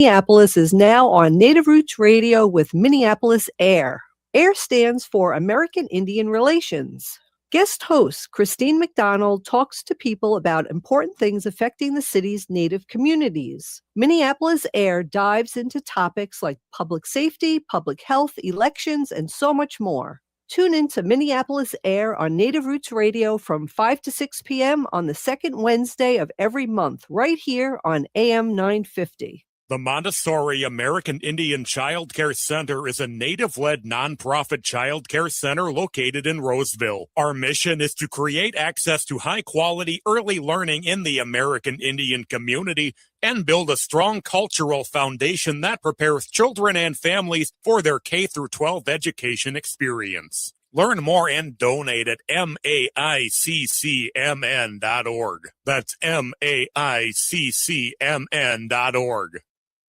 Minneapolis is now on Native Roots Radio with Minneapolis AIR. AIR stands for American Indian Relations. Guest host Christine McDonald talks to people about important things affecting the city's Native communities. Minneapolis AIR dives into topics like public safety, public health, elections, and so much more. Tune in to Minneapolis AIR on Native Roots Radio from 5 to 6 p.m. on the second Wednesday of every month, right here on AM 950. The Montessori American Indian Child Care Center is a Native-led nonprofit child care center located in Roseville. Our mission is to create access to high-quality early learning in the American Indian community and build a strong cultural foundation that prepares children and families for their K-12 education experience. Learn more and donate at maiccmn.org. That's maiccmn.org.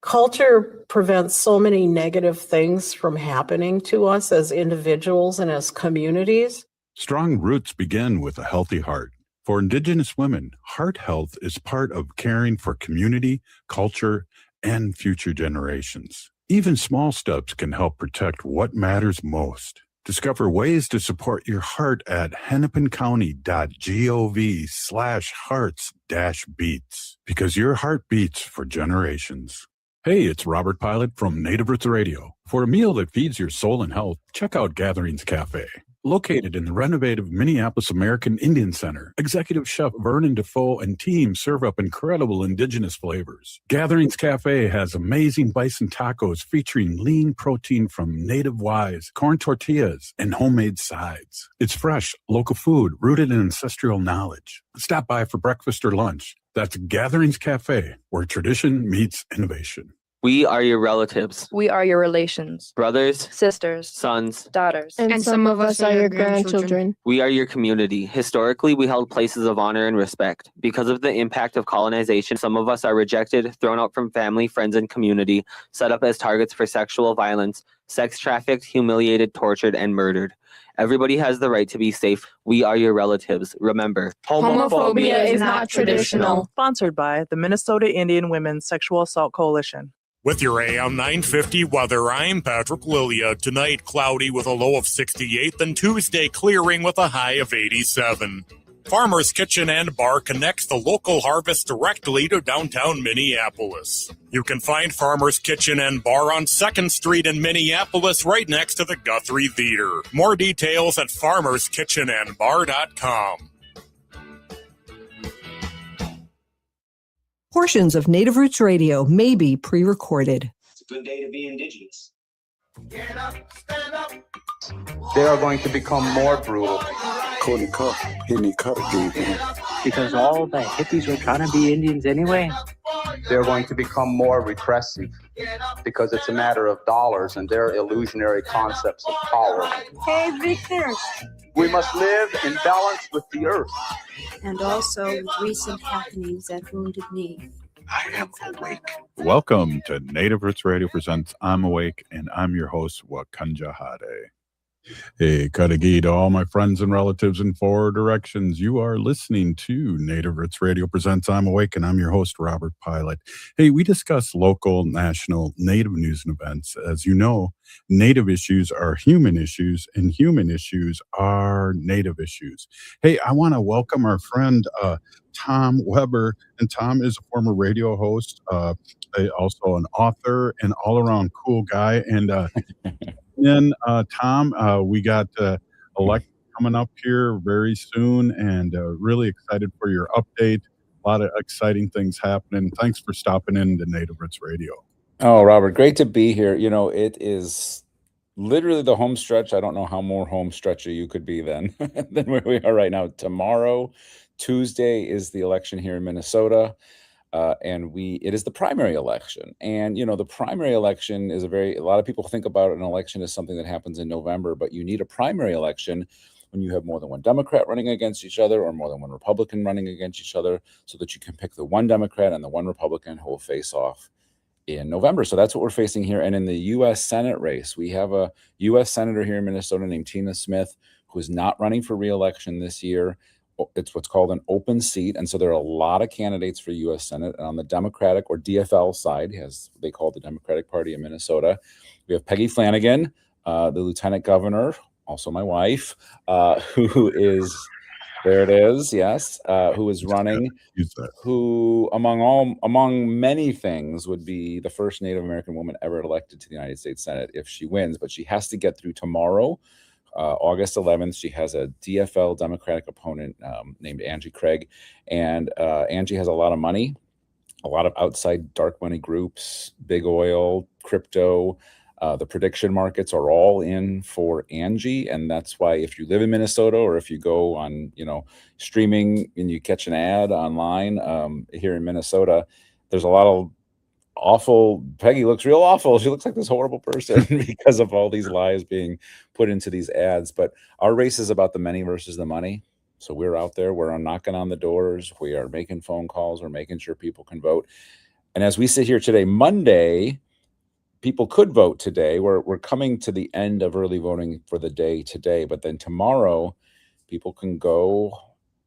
Culture prevents so many negative things from happening to us as individuals and as communities. Strong roots begin with a healthy heart. For Indigenous women, heart health is part of caring for community, culture, and future generations. Even small steps can help protect what matters most. Discover ways to support your heart at hennepincounty.gov/hearts-beats, because your heart beats for generations. Hey, it's Robert Pilot from Native Roots Radio. For a meal that feeds your soul and health, check out Gatherings Cafe. Located in the renovated Minneapolis American Indian Center, Executive Chef Vernon Defoe and team serve up incredible indigenous flavors. Gatherings Cafe has amazing bison tacos featuring lean protein from native wise, corn tortillas, and homemade sides. It's fresh, local food rooted in ancestral knowledge. Stop by for breakfast or lunch. That's Gatherings Cafe, where tradition meets innovation. We are your relatives. We are your relations. Brothers, sisters, sons, daughters. And some of us are your grandchildren. We are your community. Historically, we held places of honor and respect. Because of the impact of colonization, some of us are rejected, thrown out from family, friends, and community, set up as targets for sexual violence, sex trafficked, humiliated, tortured, and murdered. Everybody has the right to be safe. We are your relatives. Remember, homophobia is not traditional. Sponsored by the Minnesota Indian Women's Sexual Assault Coalition. With your AM 950 weather, I'm Patrick Lilia. Tonight, cloudy with a low of 68, then Tuesday clearing with a high of 87. Farmer's Kitchen and Bar connects the local harvest directly to downtown Minneapolis. You can find Farmer's Kitchen and Bar on 2nd Street in Minneapolis, right next to the Guthrie Theater. More details at farmerskitchenandbar.com. Portions of Native Roots Radio may be pre-recorded. It's a good day to be Indigenous. Get up, stand up. They are going to become more brutal. Cody Cup, Henny Cup, because all the hippies were trying to be Indians anyway. They're going to become more repressive because it's a matter of dollars and their illusionary concepts of power. Hey, Victor. We must live in balance with the earth. And also with recent happenings at Wounded Knee. I am awake. Welcome to Native Roots Radio presents I'm Awake, and I'm your host, Wakanja Hade. Hey, Kadagi to all my friends and relatives in 4 directions. You are listening to Native Roots Radio presents I'm Awake, and I'm your host, Robert Pilot. Hey, we discuss local, national, Native news and events. As you know, Native issues are human issues, and human issues are Native issues. Hey, I want to welcome our friend, Tom Weber, and Tom is a former radio host, also an author, and all-around cool guy, and then, Tom, we got election coming up here very soon, and really excited for your update. A lot of exciting things happening. Thanks for stopping in to Native Roots Radio. Oh, Robert, great to be here. You know, it is literally the home stretch. I don't know how more home stretchy you could be than where we are right now. Tomorrow, Tuesday, is the election here in Minnesota. And it is the primary election. And, you know, the primary election is a lot of people think about an election as something that happens in November, but you need a primary election when you have more than one Democrat running against each other or more than one Republican running against each other, so that you can pick the one Democrat and the one Republican who will face off in November. So that's what we're facing here. And in the U.S. Senate race, we have a U.S. Senator here in Minnesota named Tina Smith, who is not running for re-election this year. it's what's called an open seat. And so there are a lot of candidates for U.S. Senate. And on the Democratic or DFL side, as they call the Democratic Party in Minnesota, we have Peggy Flanagan, the lieutenant governor, also my wife, who is, there it is, yes, who is running, who among many things would be the first Native American woman ever elected to the United States Senate if she wins. But she has to get through tomorrow, August 11th. She has a DFL Democratic opponent named Angie Craig. And Angie has a lot of money, a lot of outside dark money groups, big oil, crypto. The prediction markets are all in for Angie. And that's why if you live in Minnesota or if you go on, streaming and you catch an ad online here in Minnesota, there's a lot of awful. Peggy looks real awful. She looks like this horrible person because of all these lies being put into these ads. But our race is about the many versus the money. So we're out there, we're knocking on the doors, we are making phone calls, we're making sure people can vote. And as we sit here today, Monday, people could vote today. We're coming to the end of early voting for the day today, but then tomorrow, people can go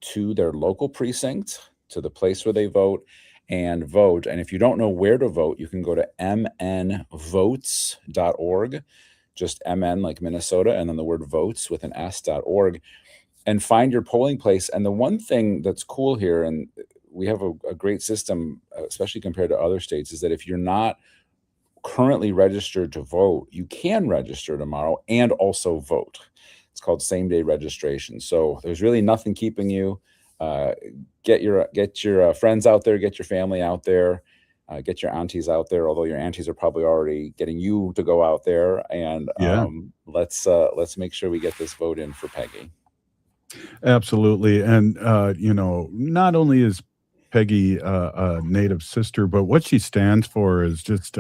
to their local precinct, to the place where they vote, and vote. And if you don't know where to vote, you can go to mnvotes.org, just MN like Minnesota, and then the word votes with an S.org, and find your polling place. And the one thing that's cool here, and we have a great system, especially compared to other states, is that if you're not currently registered to vote, you can register tomorrow and also vote. It's called same-day registration. So there's really nothing keeping you. Get your friends out there, get your family out there, get your aunties out there, although your aunties are probably already getting you to go out there. And let's make sure we get this vote in for Peggy. Absolutely. And, not only is Peggy a Native sister, but what she stands for is just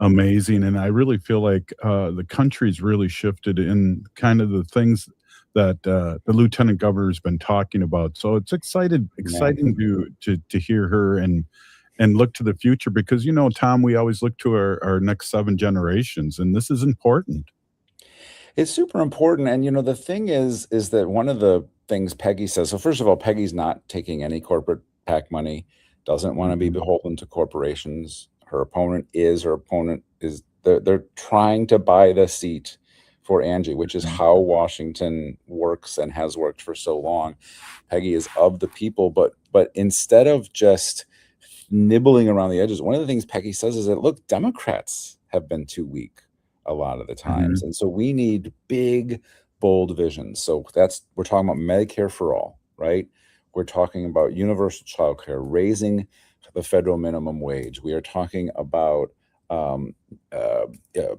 amazing. And I really feel like the country's really shifted in kind of the things that the lieutenant governor's been talking about. So it's exciting to hear her and look to the future, because, Tom, we always look to our next 7 generations, and this is important. It's super important. And, the thing is that one of the things Peggy says, so first of all, Peggy's not taking any corporate PAC money, doesn't want to be beholden to corporations. Her opponent is, they're trying to buy the seat for Angie, which is how Washington works and has worked for so long. Peggy is of the people, but instead of just nibbling around the edges, one of the things Peggy says is that, look, Democrats have been too weak a lot of the times. And so we need big, bold visions. So we're talking about Medicare for all, right? We're talking about universal child care, raising the federal minimum wage. We are talking about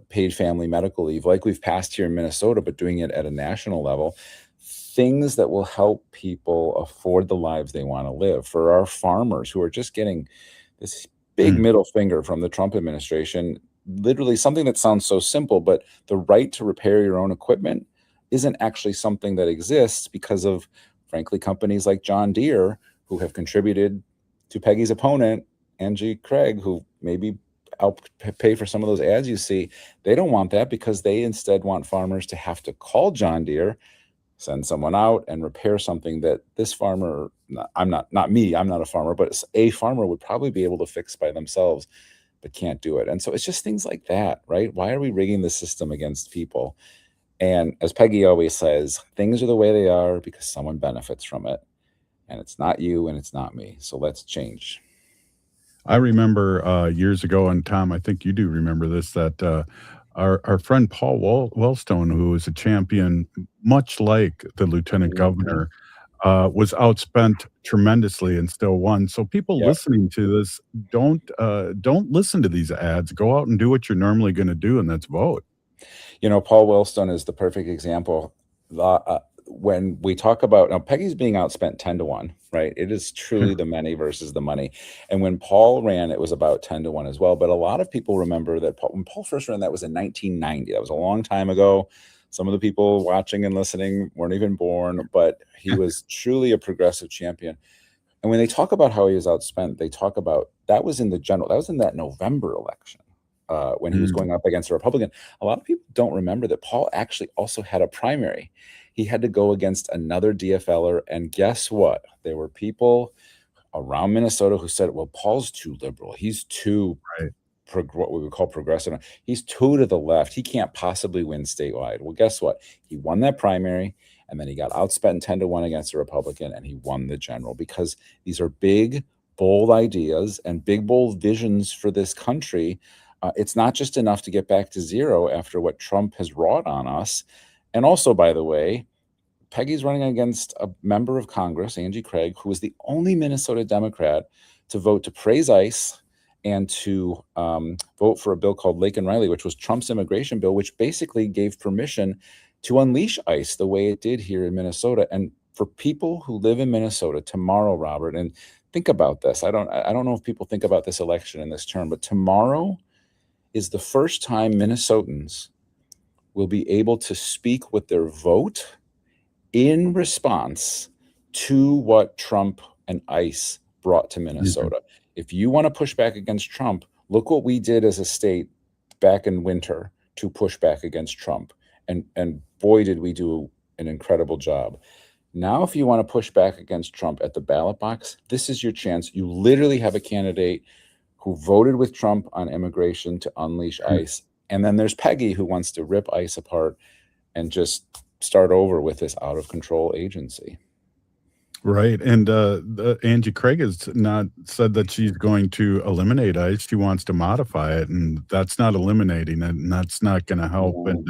paid family medical leave, like we've passed here in Minnesota, but doing it at a national level. Things that will help people afford the lives they want to live. For our farmers who are just getting this big middle finger from the Trump administration, literally something that sounds so simple, but the right to repair your own equipment isn't actually something that exists because of, frankly, companies like John Deere, who have contributed to Peggy's opponent, Angie Craig, who maybe helped pay for some of those ads you see. They don't want that, because they instead want farmers to have to call John Deere, send someone out and repair something that this farmer, not me, I'm not a farmer, but a farmer would probably be able to fix by themselves, but can't do it. And so it's just things like that, right? Why are we rigging the system against people? And as Peggy always says, things are the way they are because someone benefits from it. And it's not you and it's not me. So let's change. I remember years ago, and Tom, I think you do remember this, that our friend Paul Wellstone, who was a champion, much like the lieutenant governor, was outspent tremendously and still won. So people listening to this, don't listen to these ads. Go out and do what you're normally going to do, and that's vote. Paul Wellstone is the perfect example. When we talk about, now Peggy's being outspent 10-1, right? It is truly the many versus the money. And when Paul ran, it was about 10-1 as well. But a lot of people remember that when Paul first ran, that was in 1990. That was a long time ago. Some of the people watching and listening weren't even born, but he was truly a progressive champion. And when they talk about how he was outspent, they talk about that was in that November election. When he was going up against a Republican. A lot of people don't remember that Paul actually also had a primary. He had to go against another DFLer. And guess what? There were people around Minnesota who said, well, Paul's too liberal. He's too what we would call progressive. He's too to the left. He can't possibly win statewide. Well, guess what? He won that primary, and then he got outspent 10-1 against a Republican, and he won the general, because these are big, bold ideas and big, bold visions for this country. It's not just enough to get back to zero after what Trump has wrought on us. And also, by the way, Peggy's running against a member of Congress, Angie Craig, who was the only Minnesota Democrat to vote to praise ICE and to vote for a bill called Laken Riley, which was Trump's immigration bill, which basically gave permission to unleash ICE the way it did here in Minnesota. And for people who live in Minnesota tomorrow, Robert, and think about this. I don't know if people think about this election in this term, but tomorrow is the first time Minnesotans will be able to speak with their vote in response to what Trump and ICE brought to Minnesota. If you want to push back against Trump, look what we did as a state back in winter to push back against Trump. And boy, did we do an incredible job. Now, if you want to push back against Trump at the ballot box, this is your chance. You literally have a candidate who voted with Trump on immigration to unleash ICE. And then there's Peggy, who wants to rip ICE apart and just start over with this out of control agency. Right. And Angie Craig has not said that she's going to eliminate ICE. She wants to modify it, and that's not eliminating it, and that's not going to help. And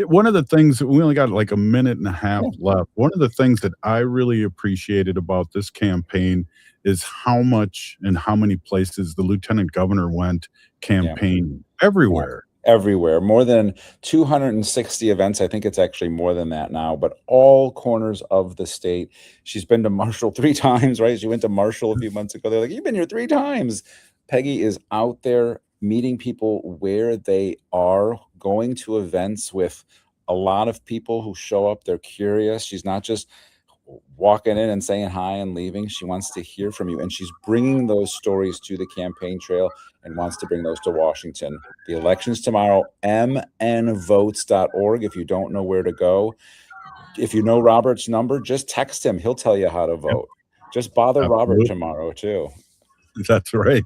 one of the things, we only got like a minute and a half left. One of the things that I really appreciated about this campaign is how much and how many places the lieutenant governor went campaigning everywhere. Everywhere, more than 260 events. I think it's actually more than that now, but all corners of the state. She's been to Marshall 3 times, right? She went to Marshall a few months ago. They're like, you've been here 3 times. Peggy is out there meeting people where they are, going to events with a lot of people who show up. They're curious. She's not just walking in and saying hi and leaving. She wants to hear from you, and she's bringing those stories to the campaign trail and wants to bring those to Washington. The election's tomorrow, mnvotes.org. If you don't know where to go, if you know Robert's number, just text him. He'll tell you how to vote. Just bother Robert tomorrow too. That's right.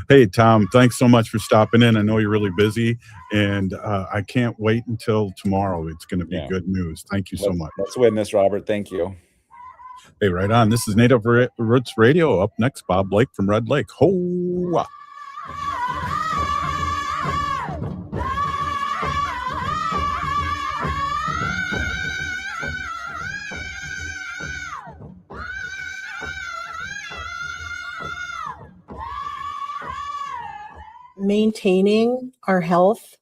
Hey, Tom, thanks so much for stopping in. I know you're really busy, and I can't wait until tomorrow. It's going to be good news. Thank you so much. Let's win this, Robert. Thank you. Hey, right on. This is Native Roots Radio. Up next, Bob Blake from Red Lake. Ho-wah. Maintaining our health,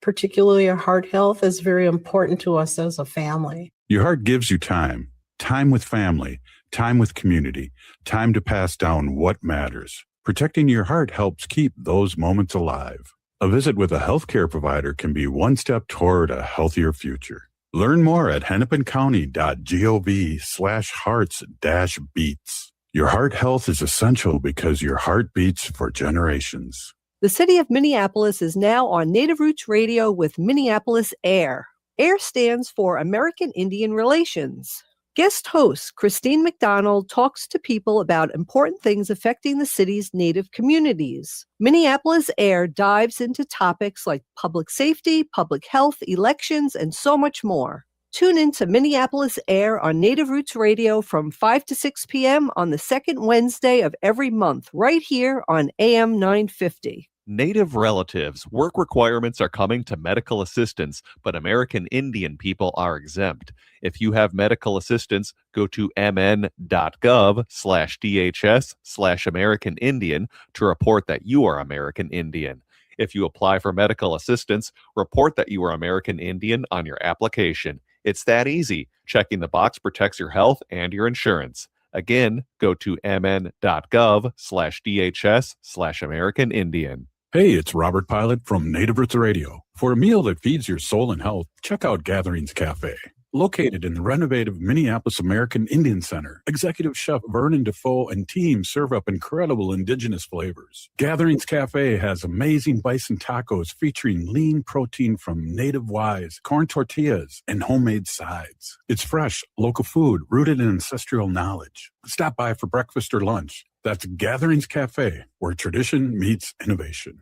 particularly our heart health, is very important to us as a family. Your heart gives you time. Time with family, time with community, time to pass down what matters. Protecting your heart helps keep those moments alive. A visit with a healthcare provider can be one step toward a healthier future. Learn more at hennepincounty.gov/hearts-beats. Your heart health is essential because your heart beats for generations. The city of Minneapolis is now on Native Roots Radio with Minneapolis AIR. AIR stands for American Indian Relations. Guest host Christine McDonald talks to people about important things affecting the city's Native communities. Minneapolis AIR dives into topics like public safety, public health, elections, and so much more. Tune in to Minneapolis AIR on Native Roots Radio from 5 to 6 p.m. on the second Wednesday of every month, right here on AM 950. Native relatives, work requirements are coming to medical assistants, but American Indian people are exempt. If you have medical assistance, go to mn.gov/DHS/American Indian to report that you are American Indian. If you apply for medical assistance, report that you are American Indian on your application. It's that easy. Checking the box protects your health and your insurance. Again, go to mn.gov/DHS/American Indian. Hey, it's Robert Pilot from Native Roots Radio. For a meal that feeds your soul and health, check out Gatherings Cafe. Located in the renovative Minneapolis American Indian Center, executive chef Vernon Defoe and team serve up incredible indigenous flavors. Gatherings Cafe has amazing bison tacos featuring lean protein from native wise, corn tortillas, and homemade sides. It's fresh, local food rooted in ancestral knowledge. Stop by for breakfast or lunch. That's Gatherings Cafe, where tradition meets innovation.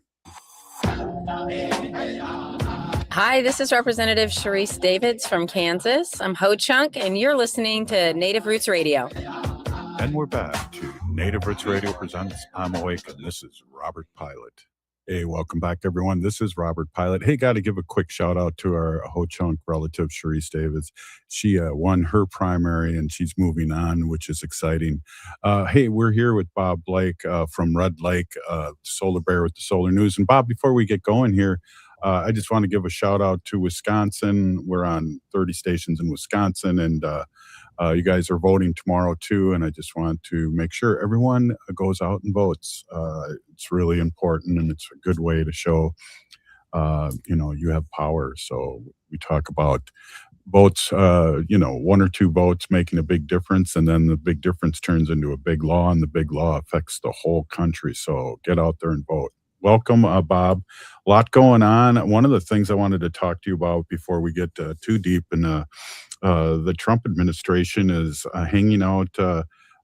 Hi, this is Representative Sharice Davids from Kansas. I'm Ho Chunk, and you're listening to Native Roots Radio. And we're back to Native Roots Radio presents I'm Awake, and this is Robert Pilot. Hey, welcome back, everyone. This is Robert Pilot. Hey, got to give a quick shout out to our Ho Chunk relative, Sharice Davids. She won her primary, and she's moving on, which is exciting. Hey, we're here with Bob Blake from Red Lake, Solar Bear with the Solar News. And Bob, before we get going here, I just want to give a shout out to Wisconsin. We're on 30 stations in Wisconsin, and you guys are voting tomorrow too. And I just want to make sure everyone goes out and votes. It's really important, and it's a good way to show, you have power. So we talk about votes, one or two votes making a big difference, and then the big difference turns into a big law, and the big law affects the whole country. So get out there and vote. Welcome, Bob. A lot going on. One of the things I wanted to talk to you about before we get too deep in the Trump administration is hanging out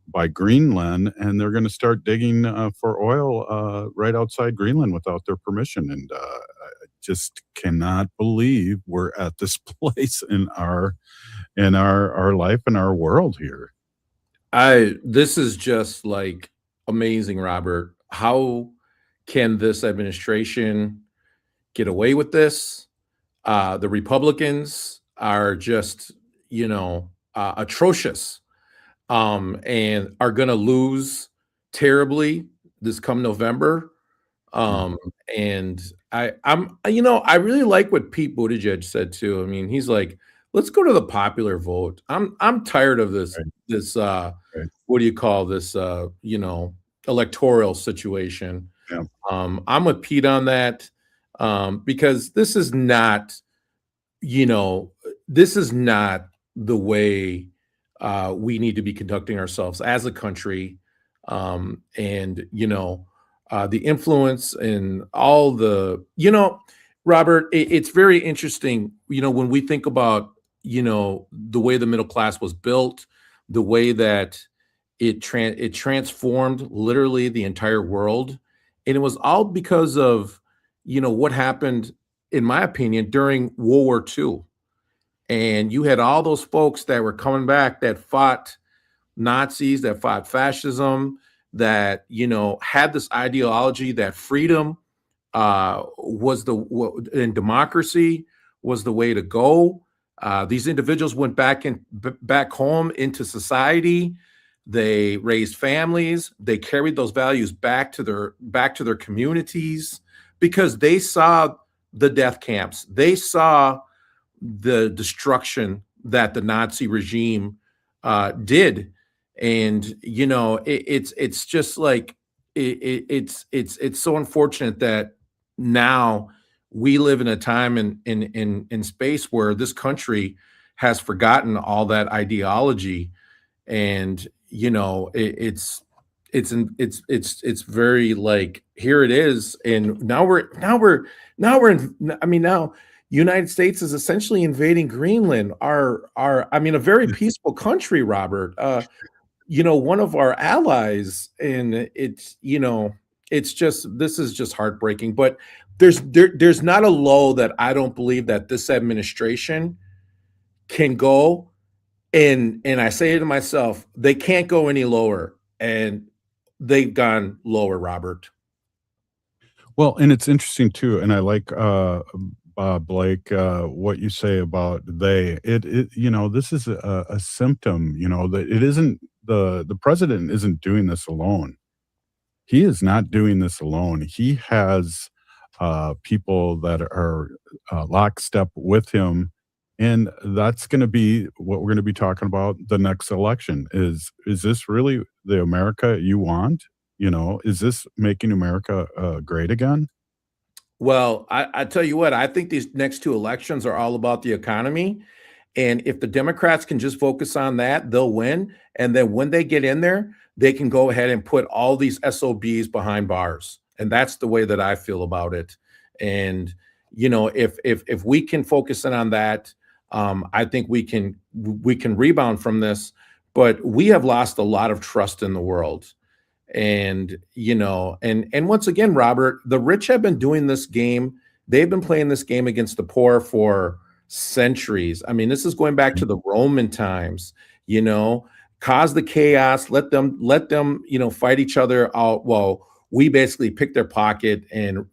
by Greenland, and they're going to start digging for oil right outside Greenland without their permission. And I just cannot believe we're at this place in our life and our world here. This is just like amazing, Robert. How can this administration get away with this? The Republicans are just, atrocious, and are going to lose terribly this come November. And I really like what Pete Buttigieg said too. I mean, he's like, let's go to the popular vote. I'm tired of this, what do you call this, electoral situation. Yeah. I'm with Pete on that, because this is not the way we need to be conducting ourselves as a country. The influence and all the, Robert, it's very interesting, when we think about, the way the middle class was built, the way that it transformed literally the entire world. And it was all because of, what happened, in my opinion, during World War II. And you had all those folks that were coming back that fought Nazis, that fought fascism, that, had this ideology that freedom and democracy was the way to go. These individuals went back home into society. They raised families. They carried those values back to their communities, because they saw the death camps. They saw the destruction that the Nazi regime did, and it's just like it's so unfortunate that now we live in a time in space where this country has forgotten all that ideology, and it's very like, here it is, and now United States is essentially invading Greenland, a very peaceful country, Robert. One of our allies, and this is just heartbreaking. But there's not a low that I don't believe that this administration can go. And I say to myself, they can't go any lower, and they've gone lower, Robert. Well, and it's interesting too, and I like Bob Blake, what you say about this is a symptom, that it isn't the president isn't doing this alone. He is not doing this alone. He has people that are lockstep with him. And that's going to be what we're going to be talking about the next election. Is this really the America you want? Is this making America great again? Well, I tell you what, I think these next two elections are all about the economy. And if the Democrats can just focus on that, they'll win. And then when they get in there, they can go ahead and put all these SOBs behind bars. And that's the way that I feel about it. And, if we can focus in on that, I think we can rebound from this. But we have lost a lot of trust in the world. And, and once again, Robert, the rich have been doing this game. They've been playing this game against the poor for centuries. I mean, this is going back to the Roman times, cause the chaos, let them, fight each other out. Well, we basically pick their pocket and,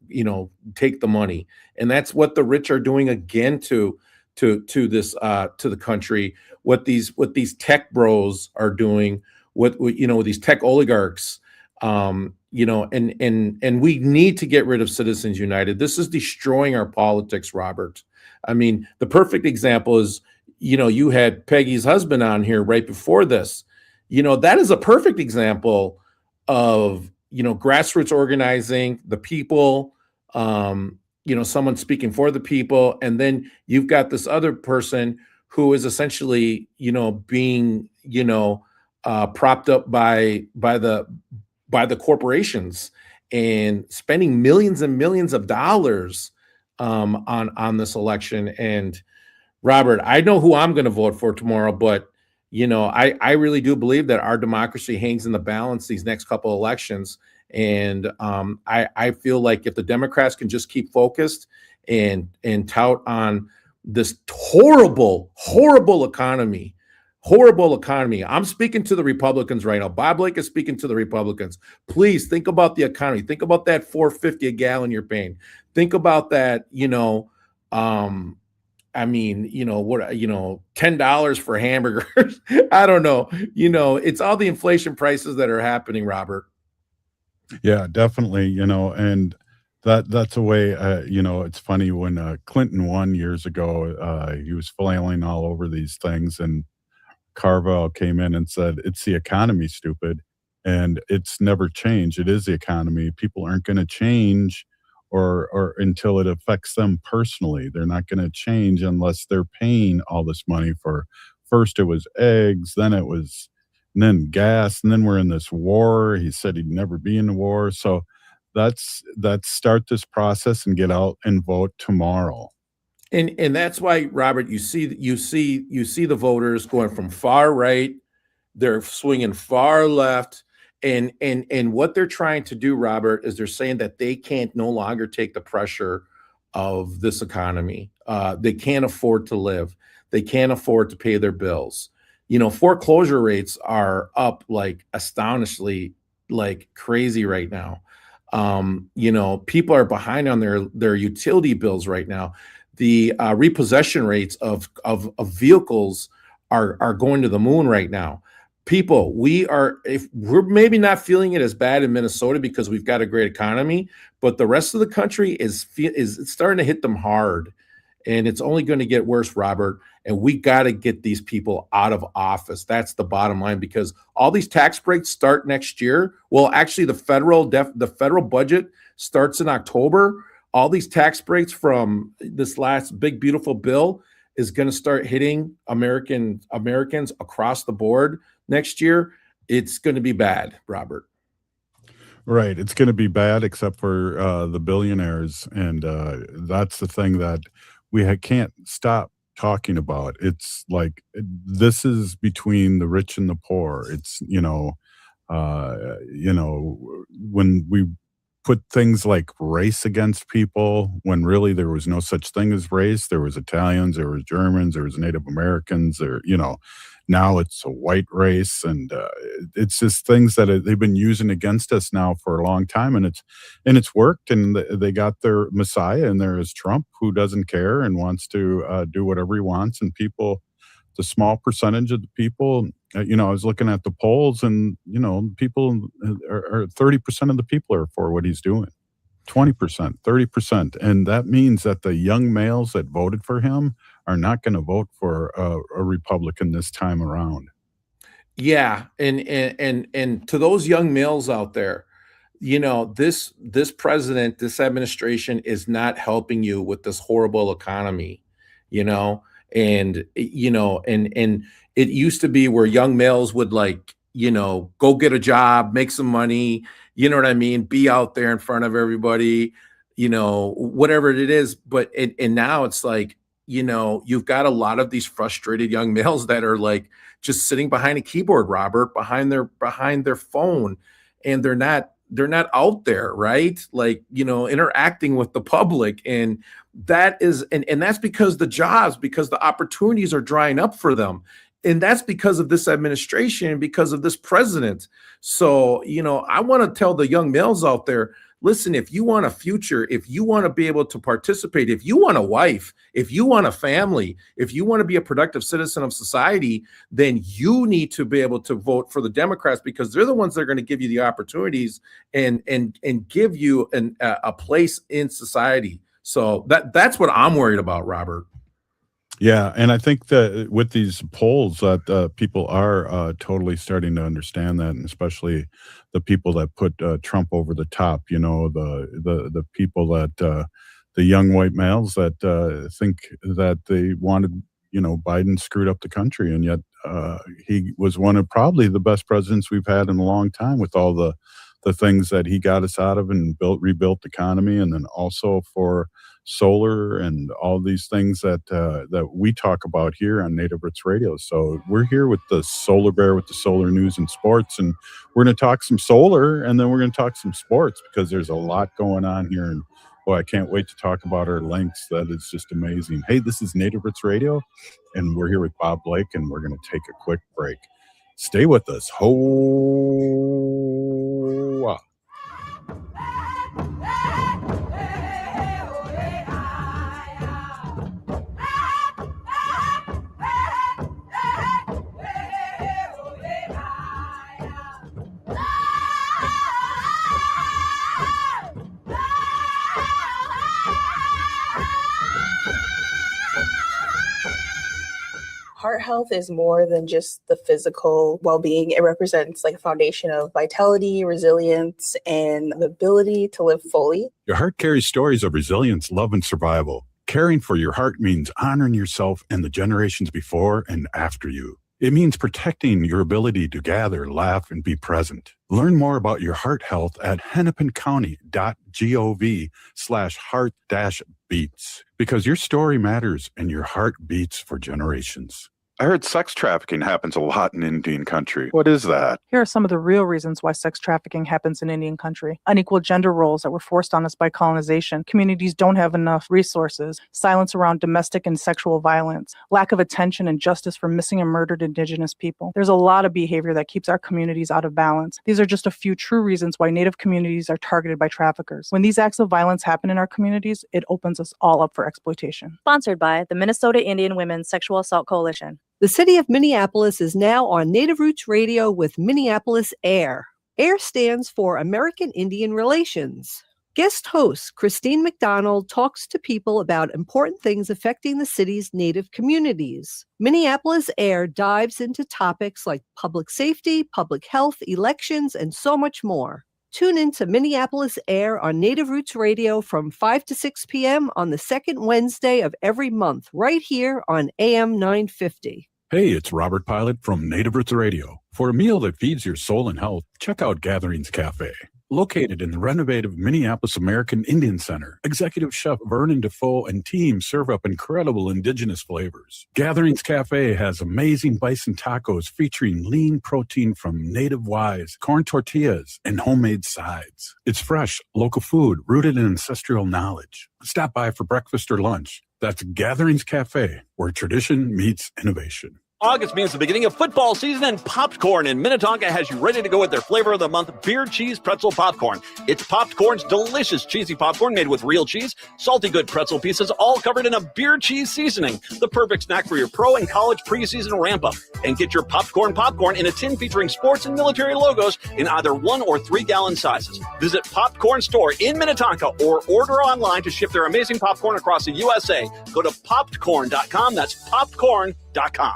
take the money. And that's what the rich are doing again to the country. What these tech bros are doing, with these tech oligarchs, and we need to get rid of Citizens United. This is destroying our politics, Robert. I mean, the perfect example is, you had Peggy's husband on here right before this. That is a perfect example of, grassroots organizing, the people, someone speaking for the people. And then you've got this other person who is essentially, being, propped up by the corporations and spending millions and millions of dollars on this election. And Robert, I know who I'm going to vote for tomorrow, but I really do believe that our democracy hangs in the balance these next couple of elections. And I feel like if the Democrats can just keep focused and tout on this horrible economy. I'm speaking to the Republicans right now. Bob Blake is speaking to the Republicans. Please think about the economy. Think about that $4.50 a gallon you're paying. Think about that, $10 for hamburgers. I don't know. It's all the inflation prices that are happening, Robert. Yeah, definitely. And that's a way, it's funny when Clinton won years ago, he was flailing all over these things, and Carville came in and said, it's the economy, stupid. And it's never changed. It is the economy. People aren't going to change or until it affects them personally. They're not going to change unless they're paying all this money for, first it was eggs, then gas, and then we're in this war. He said he'd never be in the war. So let's start this process and get out and vote tomorrow. And that's why, Robert, you see the voters going from far right, they're swinging far left, and what they're trying to do, Robert, is they're saying that they can't no longer take the pressure of this economy. They can't afford to live. They can't afford to pay their bills. Foreclosure rates are up like astonishingly, like crazy right now. People are behind on their utility bills right now. The repossession rates of vehicles are going to the moon right now. People, if we're maybe not feeling it as bad in Minnesota because we've got a great economy, but the rest of the country is starting to hit them hard, and it's only going to get worse, Robert. And we got to get these people out of office. That's the bottom line, because all these tax breaks start next year. Well, actually, the federal budget starts in October. All these tax breaks from this last big, beautiful bill is going to start hitting Americans across the board next year. It's going to be bad, Robert. Right. It's going to be bad, except for the billionaires. And that's the thing that we can't stop talking about. It's like, this is between the rich and the poor. It's, when we put things like race against people, when really there was no such thing as race. There was Italians, there was Germans, there was Native Americans, now it's a white race. And it's just things that they've been using against us now for a long time. And it's worked, and they got their Messiah, and there is Trump, who doesn't care and wants to do whatever he wants. And people, the small percentage of the people, I was looking at the polls, and, people are 30% of the people are for what he's doing, 20%, 30%. And that means that the young males that voted for him are not going to vote for a Republican this time around. Yeah. And to those young males out there, this president, this administration is not helping you with this horrible economy, And, and it used to be where young males would go get a job, make some money, you know what I mean? Be out there in front of everybody, whatever it is. But, and now it's like, you've got a lot of these frustrated young males that are like just sitting behind a keyboard, Robert, behind their phone, and they're not out there, right? Like, interacting with the public. And that is, and that's because the opportunities are drying up for them. And that's because of this administration, because of this president. So, I want to tell the young males out there, listen, if you want a future, if you want to be able to participate, if you want a wife, if you want a family, if you want to be a productive citizen of society, then you need to be able to vote for the Democrats, because they're the ones that are going to give you the opportunities and give you a place in society. So that's what I'm worried about, Robert. Yeah, and I think that with these polls that people are totally starting to understand that, and especially the people that put Trump over the top, the people that the young white males that think that they wanted, Biden screwed up the country, and yet he was one of probably the best presidents we've had in a long time, with all the things that he got us out of and rebuilt the economy, and then also for solar and all these things that we talk about here on Native Roots Radio. So we're here with the Solar Bear with the solar news and sports, and we're going to talk some solar, and then we're going to talk some sports, because there's a lot going on here. And boy, I can't wait to talk about our links. That is just amazing. Hey, this is Native Roots Radio, and we're here with Bob Blake, and we're going to take a quick break. Stay with us. Ho-ah. Heart health is more than just the physical well-being. It represents like a foundation of vitality, resilience, and the ability to live fully. Your heart carries stories of resilience, love, and survival. Caring for your heart means honoring yourself and the generations before and after you. It means protecting your ability to gather, laugh, and be present. Learn more about your heart health at hennepincounty.gov/heart-beats, because your story matters and your heart beats for generations. I heard sex trafficking happens a lot in Indian country. What is that? Here are some of the real reasons why sex trafficking happens in Indian country. Unequal gender roles that were forced on us by colonization. Communities don't have enough resources. Silence around domestic and sexual violence. Lack of attention and justice for missing and murdered Indigenous people. There's a lot of behavior that keeps our communities out of balance. These are just a few true reasons why Native communities are targeted by traffickers. When these acts of violence happen in our communities, it opens us all up for exploitation. Sponsored by the Minnesota Indian Women's Sexual Assault Coalition. The city of Minneapolis is now on Native Roots Radio with Minneapolis AIR. AIR stands for American Indian Relations. Guest host Christine McDonald talks to people about important things affecting the city's Native communities. Minneapolis AIR dives into topics like public safety, public health, elections, and so much more. Tune in to Minneapolis AIR on Native Roots Radio from 5 to 6 p.m. on the second Wednesday of every month, right here on AM 950. Hey, it's Robert Pilot from Native Roots Radio. For a meal that feeds your soul and health, check out Gatherings Cafe. Located in the renovated Minneapolis American Indian Center, Executive Chef Vernon Defoe and team serve up incredible indigenous flavors. Gatherings Cafe has amazing bison tacos featuring lean protein from native wise, corn tortillas, and homemade sides. It's fresh, local food rooted in ancestral knowledge. Stop by for breakfast or lunch. That's Gatherings Cafe, where tradition meets innovation. August means the beginning of football season, and Popped Corn in Minnetonka has you ready to go with their flavor of the month, beer cheese pretzel popcorn. It's Popped Corn's delicious cheesy popcorn made with real cheese, salty good pretzel pieces, all covered in a beer cheese seasoning. The perfect snack for your pro and college preseason ramp-up. And get your Popped Corn popcorn in a tin featuring sports and military logos in either 1 or 3 gallon sizes. Visit Popped Corn store in Minnetonka or order online to ship their amazing popcorn across the USA. Go to poppedcorn.com. That's poppedcorn.com.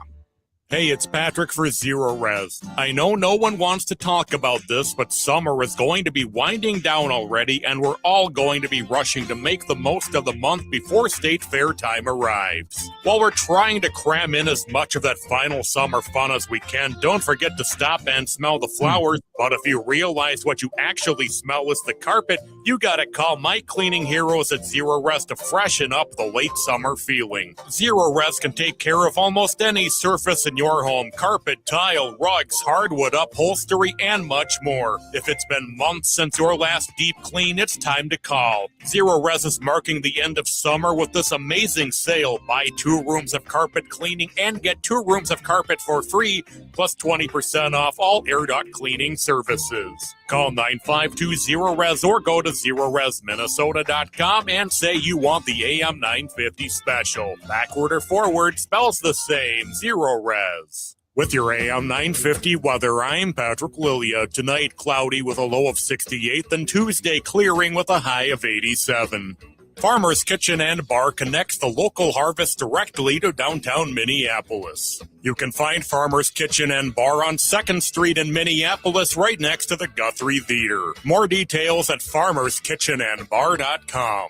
Hey, it's Patrick for Zero Res. I know no one wants to talk about this, but summer is going to be winding down already, and we're all going to be rushing to make the most of the month before State Fair time arrives. While we're trying to cram in as much of that final summer fun as we can, don't forget to stop and smell the flowers. But if you realize what you actually smell is the carpet, you gotta call my cleaning heroes at Zero Res to freshen up the late summer feeling. Zero Res can take care of almost any surface in your home: carpet, tile, rugs, hardwood, upholstery, and much more. If it's been months since your last deep clean, it's time to call. Zero Res is marking the end of summer with this amazing sale. Buy 2 rooms of carpet cleaning and get 2 rooms of carpet for free, plus 20% off all air duct cleaning services. Call 9520-RES or go to ZeroResMinnesota.com and say you want the AM 950 special. Backward or forward spells the same. Zero Res. With your AM 950 weather, I'm Patrick Lilia. Tonight, cloudy with a low of 68, then Tuesday clearing with a high of 87. Farmer's Kitchen and Bar connects the local harvest directly to downtown Minneapolis. You can find Farmer's Kitchen and Bar on 2nd Street in Minneapolis, right next to the Guthrie Theater. More details at farmerskitchenandbar.com.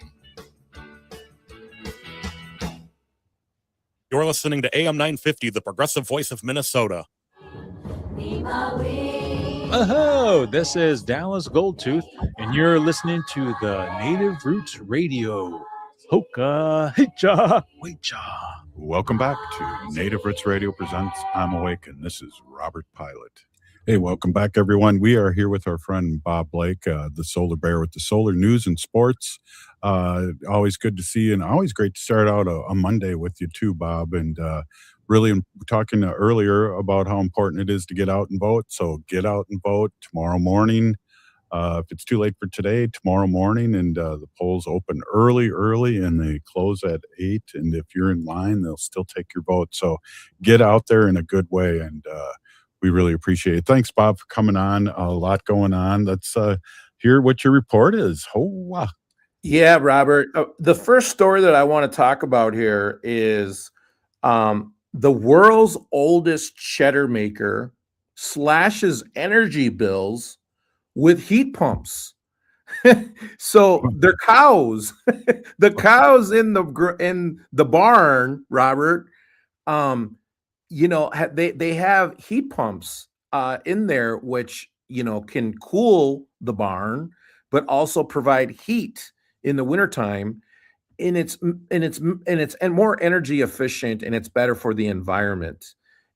You're listening to AM 950, the progressive voice of Minnesota. Oh, this is Dallas Goldtooth, and you're listening to the Native Roots Radio. Hoka, hicha, wecha. Welcome back to Native Roots Radio presents I'm Awake, and this is Robert Pilot. Hey, welcome back, everyone. We are here with our friend Bob Blake, the Solar Bear with the Solar News and Sports. Always good to see you, and always great to start out a Monday with you too, Bob. And really talking earlier about how important it is to get out and vote. So get out and vote tomorrow morning. If it's too late for today, tomorrow morning, and the polls open early, and they close at 8. And if you're in line, they'll still take your vote. So get out there in a good way, and we really appreciate it. Thanks, Bob, for coming on. A lot going on. Let's hear what your report is. Oh, yeah, Robert. The first story that I want to talk about here is the world's oldest cheddar maker slashes energy bills with heat pumps. So their cows, the cows in the barn, Robert, they have heat pumps in there, which, can cool the barn, but also provide heat in the wintertime. And it's more energy efficient, and it's better for the environment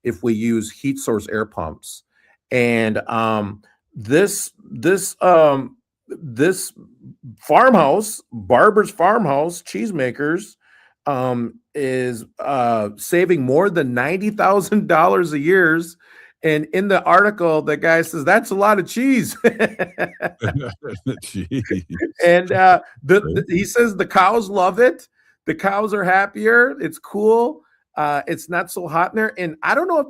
if we use heat source air pumps. And this farmhouse, Barber's Farmhouse Cheesemakers, is saving more than $90,000 a year. And in the article, the guy says that's a lot of cheese. And he says the cows love it. The cows are happier. It's cool. It's not so hot in there. And I don't know if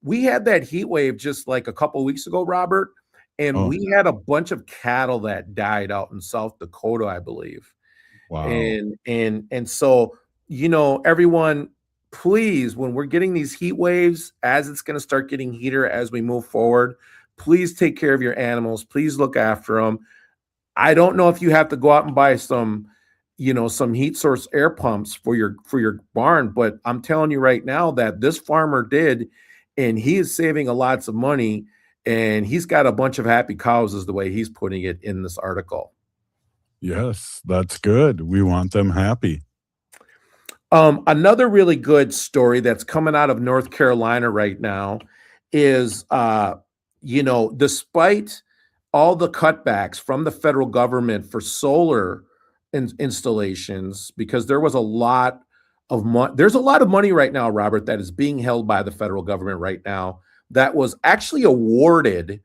we had that heat wave just like a couple of weeks ago, Robert, and we had a bunch of cattle that died out in South Dakota, I believe. Wow. And so, everyone, please, when we're getting these heat waves, as it's going to start getting heater as we move forward, please take care of your animals. Please look after them. I don't know if you have to go out and buy some heat source air pumps for your barn, but I'm telling you right now that this farmer did, and he is saving lots of money, and he's got a bunch of happy cows, is the way he's putting it in this article. Yes, that's good. We want them happy. Another really good story that's coming out of North Carolina right now is, despite all the cutbacks from the federal government for solar installations, because there was a lot of money. There's a lot of money right now, Robert, that is being held by the federal government right now that was actually awarded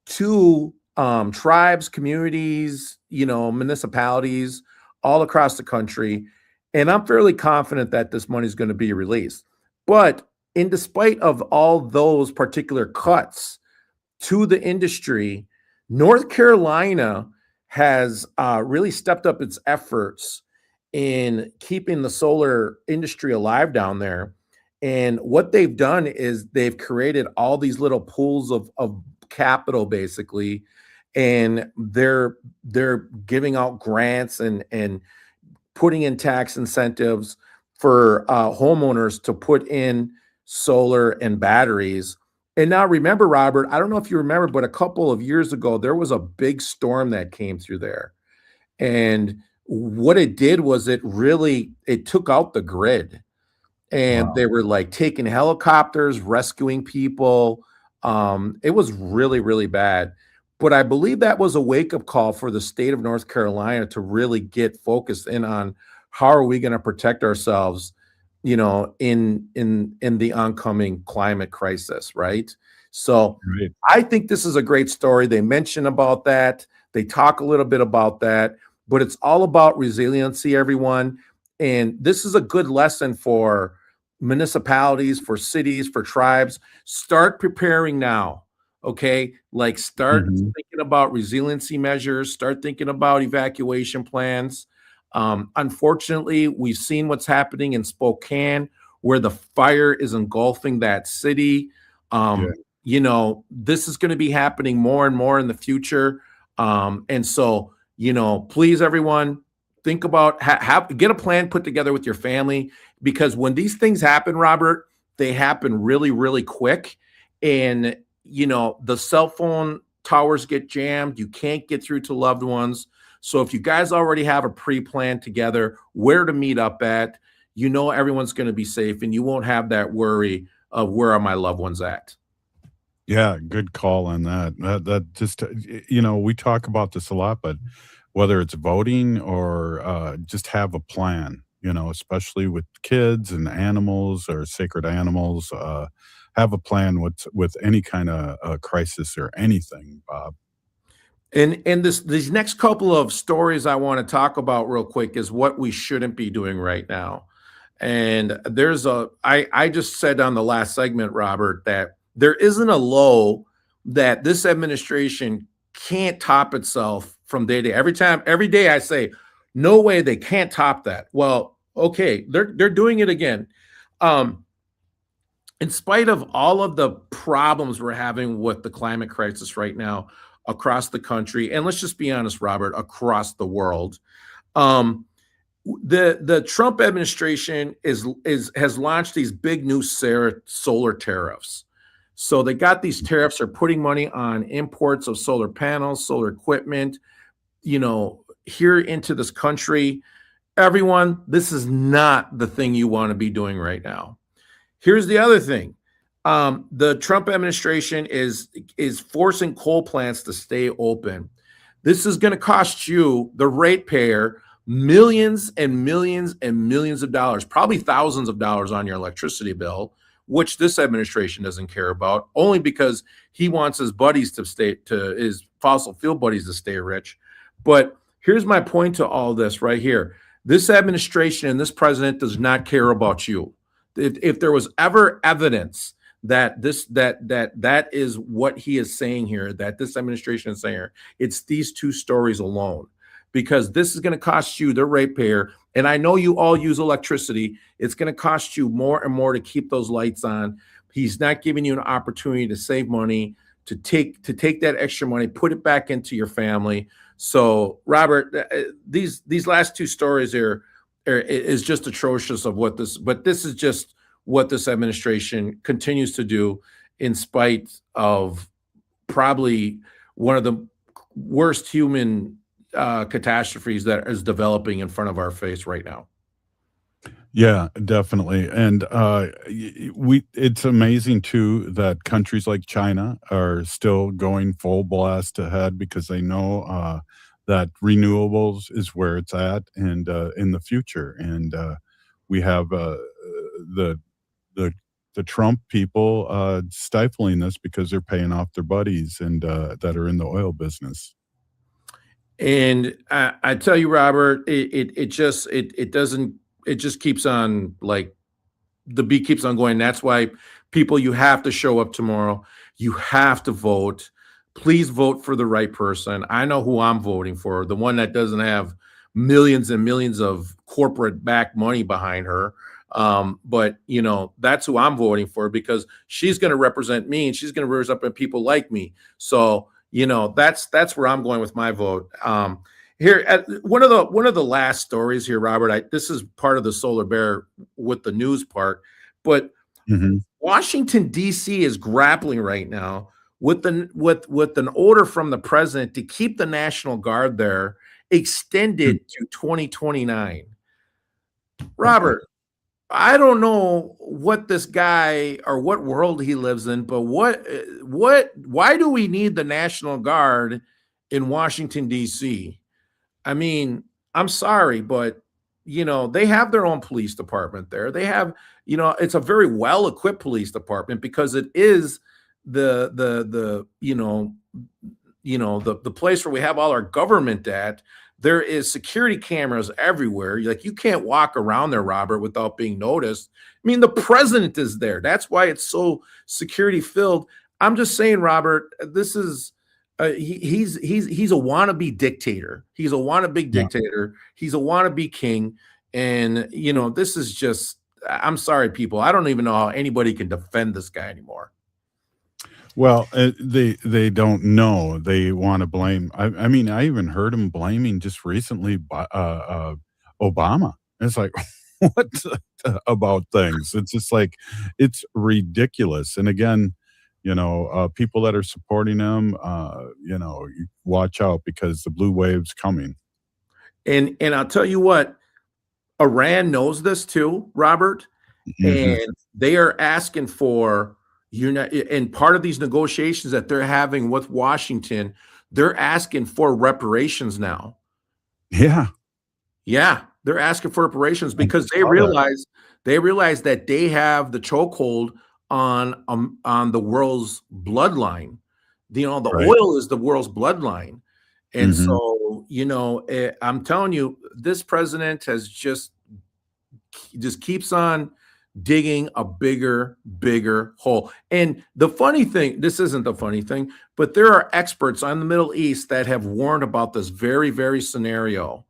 to tribes, communities, municipalities all across the country. And I'm fairly confident that this money is going to be released. But in despite of all those particular cuts to the industry, North Carolina has really stepped up its efforts in keeping the solar industry alive down there. And what they've done is they've created all these little pools of capital, basically, and they're giving out grants and putting in tax incentives for homeowners to put in solar and batteries. And now remember, Robert, I don't know if you remember, but a couple of years ago, there was a big storm that came through there. And what it did was it took out the grid. And they were like taking helicopters, rescuing people. It was really, really bad. But I believe that was a wake-up call for the state of North Carolina to really get focused in on how are we going to protect ourselves, you know, in the oncoming climate crisis, right? So I think this is a great story. They mention about that. They talk a little bit about that, but it's all about resiliency, everyone. And this is a good lesson for municipalities, for cities, for tribes. Start preparing now, okay? Like start thinking about resiliency measures, start thinking about evacuation plans. Unfortunately, we've seen what's happening in Spokane, where the fire is engulfing that city. You know, this is going to be happening more and more in the future. And so, you know, please, everyone, think about get a plan put together with your family, because when these things happen, Robert, they happen really, really quick. And, you know, the cell phone towers get jammed. You can't get through to loved ones. So if you guys already have a pre-plan together, where to meet up at, you know, everyone's going to be safe and you won't have that worry of where are my loved ones at. Yeah, good call on that. That just, you know, we talk about this a lot, but whether it's voting or just have a plan, you know, especially with kids and animals or sacred animals, have a plan with any kind of crisis or anything, Bob. And these next couple of stories I want to talk about real quick is what we shouldn't be doing right now. And I just said on the last segment, Robert, that there isn't a low that this administration can't top itself from day to day. Every day I say, no way, they can't top that. Well, okay, they're doing it again. In spite of all of the problems we're having with the climate crisis right now across the country, and let's just be honest, Robert, across the world, the Trump administration has launched these big new solar tariffs. So they got these tariffs, are putting money on imports of solar panels, solar equipment, you know, here into this country. Everyone, this is not the thing you want to be doing right now. Here's the other thing. The Trump administration is forcing coal plants to stay open. This is going to cost you, the ratepayer, millions and millions and millions of dollars, probably thousands of dollars on your electricity bill, which this administration doesn't care about, only because he wants his buddies his fossil fuel buddies to stay rich. But here's my point to all this right here. This administration and this president does not care about you. If there was ever evidence that that is what he is saying here, that this administration is saying here, it's these two stories alone, because this is going to cost you, the ratepayer. And I know you all use electricity. It's going to cost you more and more to keep those lights on. He's not giving you an opportunity to save money, to take that extra money, put it back into your family. So, Robert, these last two stories here is just atrocious of what this, but this is just what this administration continues to do in spite of probably one of the worst human catastrophes that is developing in front of our face right now. Yeah, definitely. And it's amazing too that countries like China are still going full blast ahead, because they know that renewables is where it's at and in the future. And we have the Trump people stifling this because they're paying off their buddies and that are in the oil business. And I tell you, Robert, it just keeps on, like, the beat keeps on going. That's why, people, you have to show up tomorrow. You have to vote. Please vote for the right person. I know who I'm voting for, the one that doesn't have millions and millions of corporate backed money behind her. But that's who I'm voting for, because she's going to represent me and she's going to represent people like me. So that's where I'm going with my vote. Here at one of the last stories here, Robert. This is part of the Solar Bear with the news part, but Washington D.C. is grappling right now with an order from the president to keep the National Guard there extended to 2029. Robert, I don't know what this guy or what world he lives in, but why do we need the National Guard in Washington D.C.? I mean, I'm sorry, but they have their own police department there. They have, it's a very well-equipped police department because it is the place where we have all our government at. There is security cameras everywhere. You can't walk around there, Robert, without being noticed. I mean, the president is there. That's why it's so security filled. I'm just saying, Robert, this is he's a wannabe dictator. He's a wannabe dictator. He's a wannabe king. And this is just, I'm sorry, people. I don't even know how anybody can defend this guy anymore. Well, they don't know. They want to blame. I mean, I even heard him blaming just recently Obama. It's like, what about things? It's just like, it's ridiculous. And again, people that are supporting him, you watch out because the blue wave's coming. And I'll tell you what, Iran knows this too, Robert, and they are asking for, and part of these negotiations that they're having with Washington, they're asking for reparations now. Yeah, they're asking for reparations because they realize that they have the chokehold on the world's bloodline. The oil is the world's bloodline. And so, I'm telling you, this president has just keeps on digging a bigger hole. And the funny thing, this isn't the funny thing, but there are experts on the Middle East that have warned about this very, very scenario.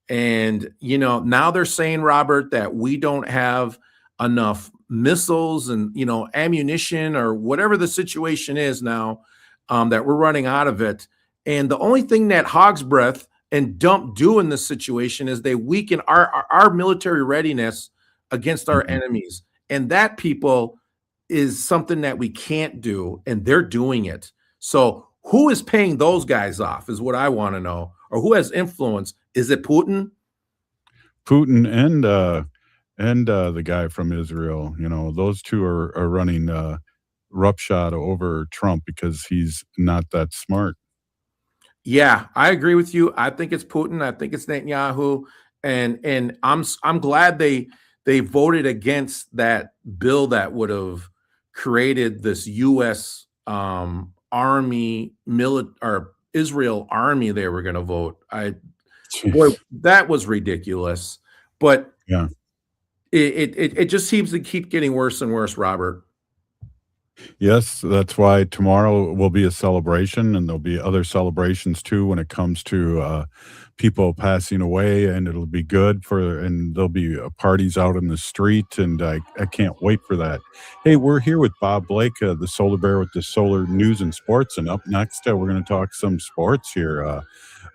And, now they're saying, Robert, that we don't have enough missiles and, ammunition or whatever the situation is now, that we're running out of it. And the only thing that Hog's Breath and Dump do in this situation is they weaken our military readiness against our enemies. And that, people, is something that we can't do, and they're doing it. So who is paying those guys off is what I want to know. Or who has influence? Is it Putin? Putin and the guy from Israel. Those two are running roughshod over Trump because he's not that smart. Yeah, I agree with you. I think it's Putin. I think it's Netanyahu, and I'm glad they voted against that bill that would have created this U.S. Army or Israel Army. They were going to vote. Boy, that was ridiculous. But yeah, it just seems to keep getting worse and worse, Robert. Yes, that's why tomorrow will be a celebration, and there'll be other celebrations too when it comes to people passing away, and it'll be good and there'll be parties out in the street, and I can't wait for that. Hey, we're here with Bob Blake, the Solar Bear with the Solar News and Sports, and up next we're going to talk some sports here.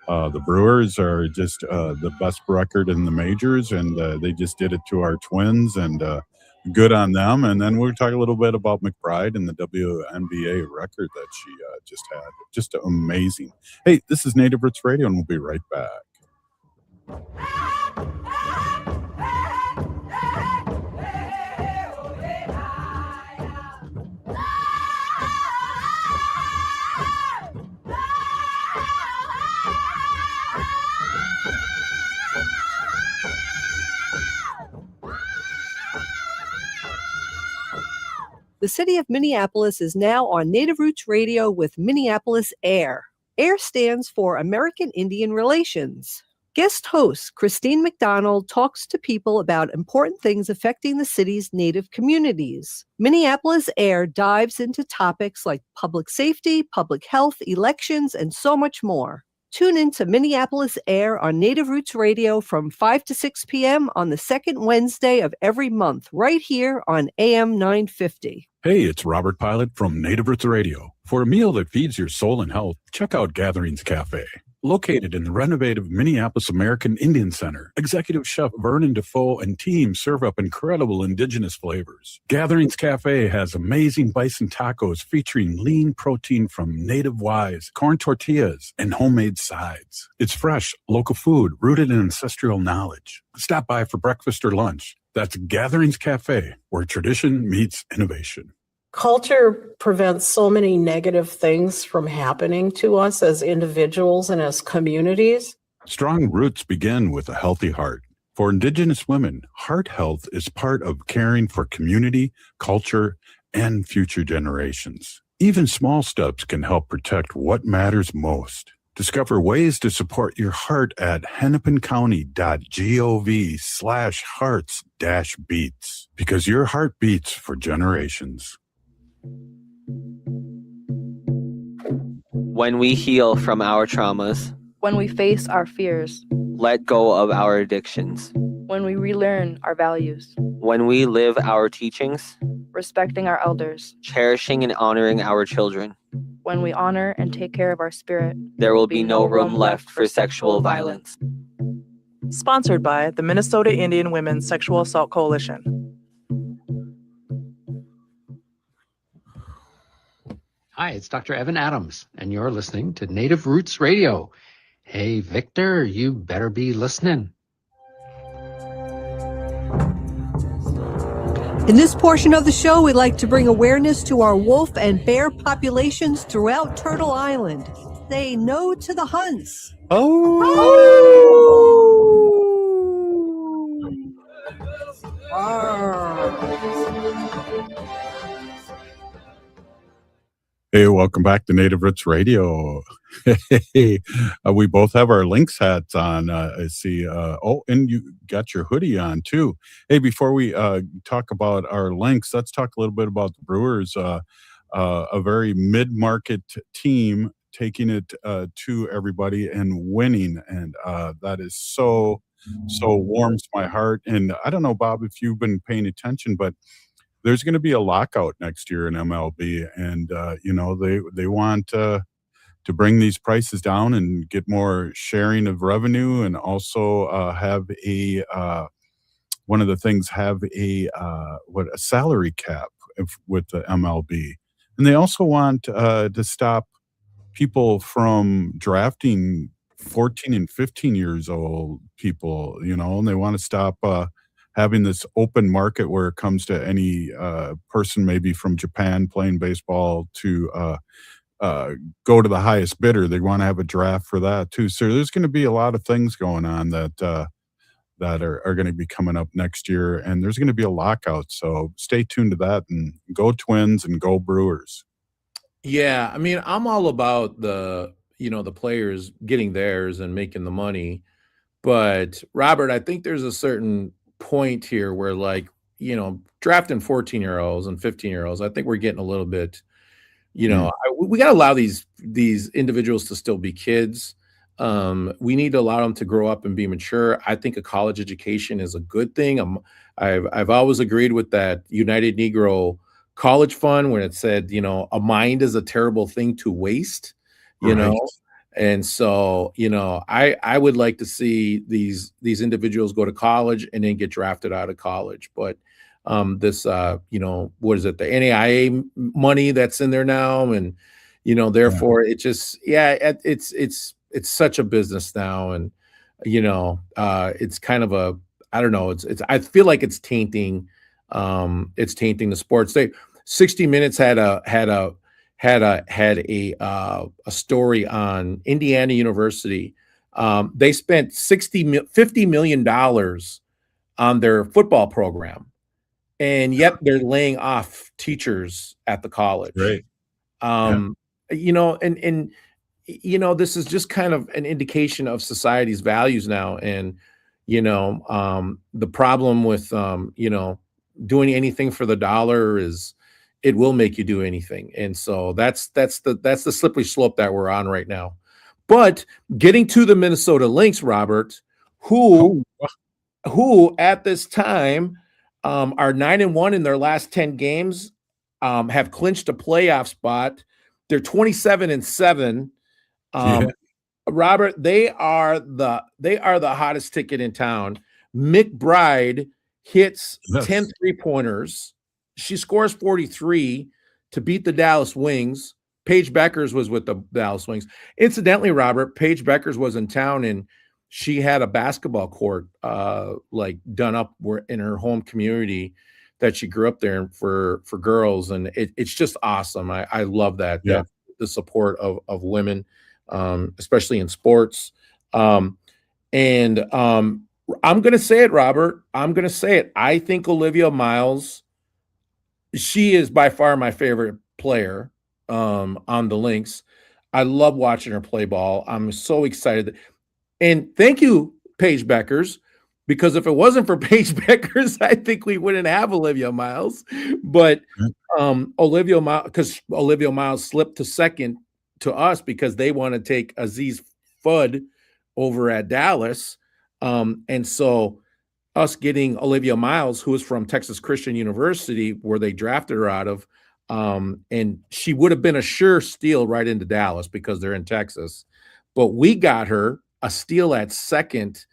The Brewers are just the best record in the majors, and they just did it to our Twins, and good on them. And then we'll talk a little bit about McBride and the WNBA record that she just had. Just amazing. Hey, this is Native Roots Radio, and we'll be right back. The city of Minneapolis is now on Native Roots Radio with Minneapolis AIR. AIR stands for American Indian Relations. Guest host Christine McDonald talks to people about important things affecting the city's Native communities. Minneapolis AIR dives into topics like public safety, public health, elections, and so much more. Tune in to Minneapolis Air on Native Roots Radio from 5 to 6 p.m. on the second Wednesday of every month, right here on AM 950. Hey, it's Robert Pilot from Native Roots Radio. For a meal that feeds your soul and health, check out Gatherings Cafe. Located in the renovative Minneapolis American Indian Center, Executive Chef Vernon Defoe and team serve up incredible indigenous flavors. Gatherings Cafe has amazing bison tacos featuring lean protein from native wise, corn tortillas, and homemade sides. It's fresh, local food rooted in ancestral knowledge. Stop by for breakfast or lunch. That's Gatherings Cafe, where tradition meets innovation. Culture prevents so many negative things from happening to us as individuals and as communities. Strong roots begin with a healthy heart. For Indigenous women, heart health is part of caring for community, culture, and future generations. Even small steps can help protect what matters most. Discover ways to support your heart at hennepincounty.gov/hearts-beats, because your heart beats for generations. When we heal from our traumas, When we face our fears, let go of our addictions, when we relearn our values, when we live our teachings, respecting our elders, cherishing and honoring our children, when we honor and take care of our spirit, there will be no room left for sexual violence. Sponsored by the Minnesota Indian Women's Sexual Assault Coalition. Hi, it's Dr. Evan Adams, and you're listening to Native Roots Radio. Hey, Victor, you better be listening. In this portion of the show, we like to bring awareness to our wolf and bear populations throughout Turtle Island. Say no to the hunts. Hey, welcome back to Native Roots Radio. We both have our Lynx hats on. I see. And you got your hoodie on too. Hey, before we talk about our Lynx, let's talk a little bit about the Brewers. A very mid-market team taking it to everybody and winning, and that is so warms my heart. And I don't know, Bob, if you've been paying attention, but there's going to be a lockout next year in MLB, and they want to bring these prices down and get more sharing of revenue, and also have a one of the things have a salary cap with the MLB, and they also want to stop people from drafting 14 and 15 years old people, and they want to stop having this open market where it comes to any person maybe from Japan playing baseball to go to the highest bidder. They want to have a draft for that too. So there's going to be a lot of things going on that are going to be coming up next year, and there's going to be a lockout. So stay tuned to that, and go Twins and go Brewers. Yeah, I mean, I'm all about the players getting theirs and making the money. But Robert, I think there's a certain point here where, drafting 14-year-olds and 15-year-olds, I think we're getting a little bit, we got to allow these individuals to still be kids. We need to allow them to grow up and be mature. I think a college education is a good thing. I've always agreed with that United Negro College Fund when it said, a mind is a terrible thing to waste, Right. And so, I would like to see these individuals go to college and then get drafted out of college. But this, what is it? The NAIA money that's in there now, and therefore it just, it's such a business now, and it's kind of a, I don't know, it's I feel like it's tainting the sports. 60 Minutes had a story on Indiana University. They spent $50 million on their football program, and yet they're laying off teachers at the college. Right. This is just kind of an indication of society's values now. And, the problem with, doing anything for the dollar is it will make you do anything. And so that's the slippery slope that we're on right now. But getting to the Minnesota Lynx, Robert, who at this time are 9-1 in their last 10 games, have clinched a playoff spot. They're 27-7. Robert, they are the hottest ticket in town. McBride hits 10 3-pointers. She scores 43 to beat the Dallas Wings. Paige Beckers was with the Dallas Wings. Incidentally, Robert, Paige Beckers was in town and she had a basketball court like done up in her home community that she grew up there for girls. And it's just awesome. I love that, that the support of women, especially in sports. I'm going to say it, Robert. I'm going to say it. I think Olivia Miles, she is by far my favorite player on the Lynx. I love watching her play ball. I'm so excited. And thank you, Paige Beckers, because if it wasn't for Paige Beckers, I think we wouldn't have Olivia Miles. But Olivia Miles slipped to second to us because they want to take Aziz Fudd over at Dallas. And so us getting Olivia Miles, who is from Texas Christian University, where they drafted her out of, and she would have been a sure steal right into Dallas because they're in Texas. But we got her a steal at second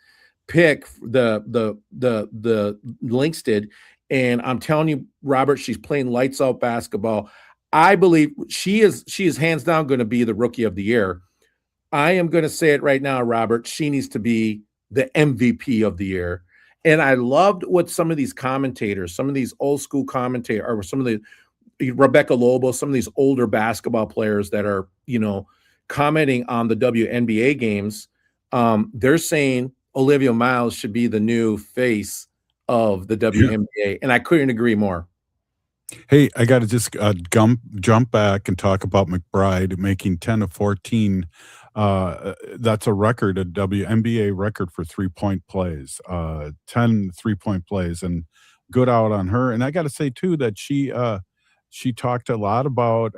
pick, the Lynx did. And I'm telling you, Robert, she's playing lights out basketball. I believe she is hands down going to be the rookie of the year. I am going to say it right now, Robert. She needs to be the MVP of the year. And I loved what some of these commentators, some of these old school commentators, or some of the Rebecca Lobo, some of these older basketball players that are, commenting on the WNBA games. They're saying Olivia Miles should be the new face of the WNBA. And I couldn't agree more. Hey, I got to just jump back and talk about McBride making 10 of 14. That's a record, a WNBA record for 3-point plays, 10 3-point plays, and good out on her. And I got to say, too, that she talked a lot about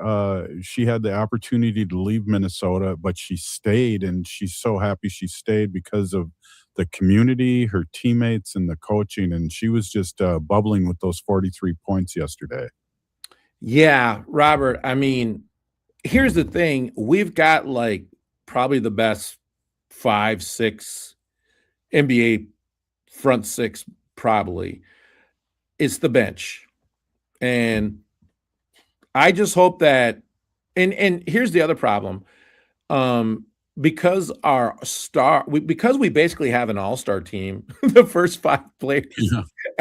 she had the opportunity to leave Minnesota, but she stayed, and she's so happy she stayed because of the community, her teammates, and the coaching. And she was just bubbling with those 43 points yesterday. Yeah, Robert. I mean, here's the thing. We've got like probably the best 5-6 NBA front six, probably. It's the bench. And I just hope that, and here's the other problem. Because because we basically have an all-star team, the first 5 players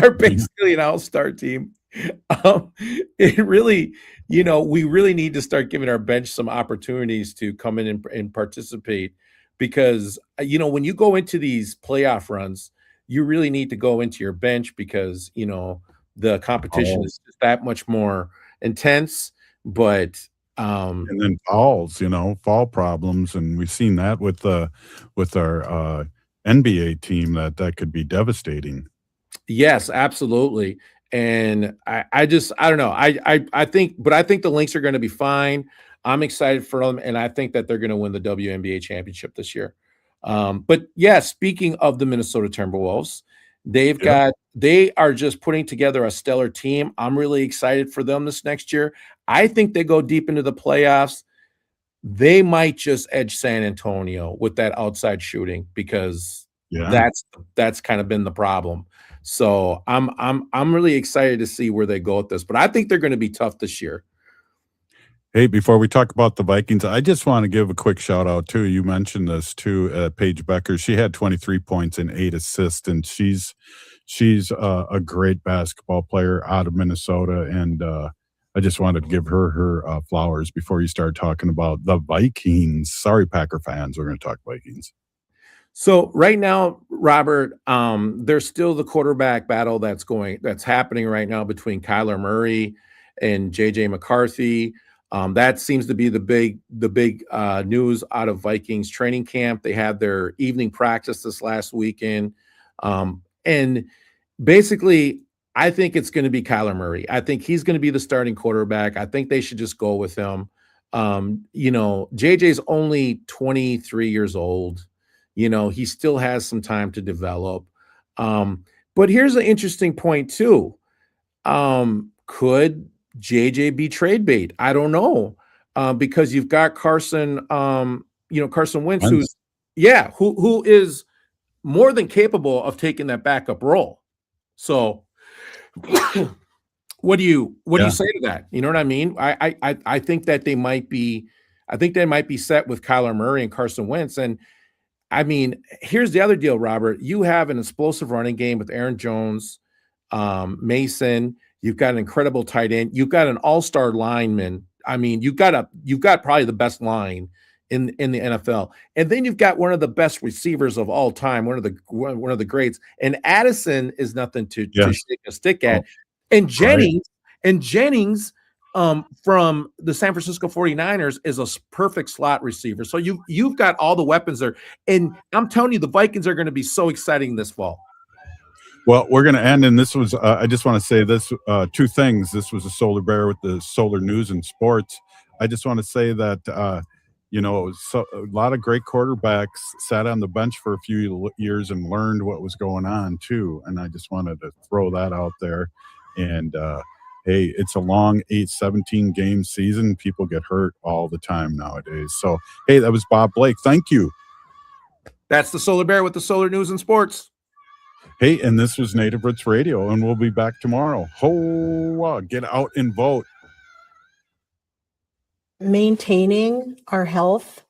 are basically an all-star team. It really, we really need to start giving our bench some opportunities to come in and participate, because, when you go into these playoff runs, you really need to go into your bench because, the competition is just that much more intense. But and then fouls, fall problems, and we've seen that with our NBA team that could be devastating. Yes, absolutely. And I don't know. I think the Lynx are going to be fine. I'm excited for them, and I think that they're going to win the WNBA championship this year. But yeah, speaking of the Minnesota Timberwolves, they are just putting together a stellar team. I'm really excited for them this next year. I think they go deep into the playoffs. They might just edge San Antonio with that outside shooting, because that's kind of been the problem. So I'm really excited to see where they go with this, but I think they're going to be tough this year. Hey, before we talk about the Vikings, I just want to give a quick shout out too. You mentioned this too, Paige Becker. She had 23 points and 8 assists, and she's a great basketball player out of Minnesota. And I just wanted to give her flowers before you start talking about the Vikings. Sorry, Packer fans, we're going to talk Vikings. So right now, Robert, there's still the quarterback battle that's happening right now between Kyler Murray and JJ McCarthy. That seems to be the big news out of Vikings training camp. They had their evening practice this last weekend. And basically, I think it's going to be Kyler Murray. I think he's going to be the starting quarterback. I think they should just go with him. JJ's only 23 years old. He still has some time to develop. But here's an interesting point too. Could JJ be trade bait? I don't know. Because you've got Carson Wentz, who is more than capable of taking that backup role. So what do you say to that? You know what I mean? I think that they might be set with Kyler Murray and Carson Wentz. And I mean, here's the other deal, Robert. You have an explosive running game with Aaron Jones, Mason. You've got an incredible tight end. You've got an all-star lineman. I mean, you've got probably the best line in the NFL, and then you've got one of the best receivers of all time, one of the greats. And Addison is nothing to shake a stick at. And Jennings from the San Francisco 49ers is a perfect slot receiver. So you've got all the weapons there, and I'm telling you, the Vikings are going to be so exciting this fall. Well, we're going to end, and this was, I just want to say this, two things. This was a Solar Bear with the Solar News and Sports. I just want to say that, a lot of great quarterbacks sat on the bench for a few years and learned what was going on too. And I just wanted to throw that out there. And, hey, it's a long 17 game season. People get hurt all the time nowadays. So, hey, that was Bob Blake. Thank you. That's the Solar Bear with the Solar News and Sports. Hey, and this was Native Roots Radio, and we'll be back tomorrow. Get out and vote. Maintaining our health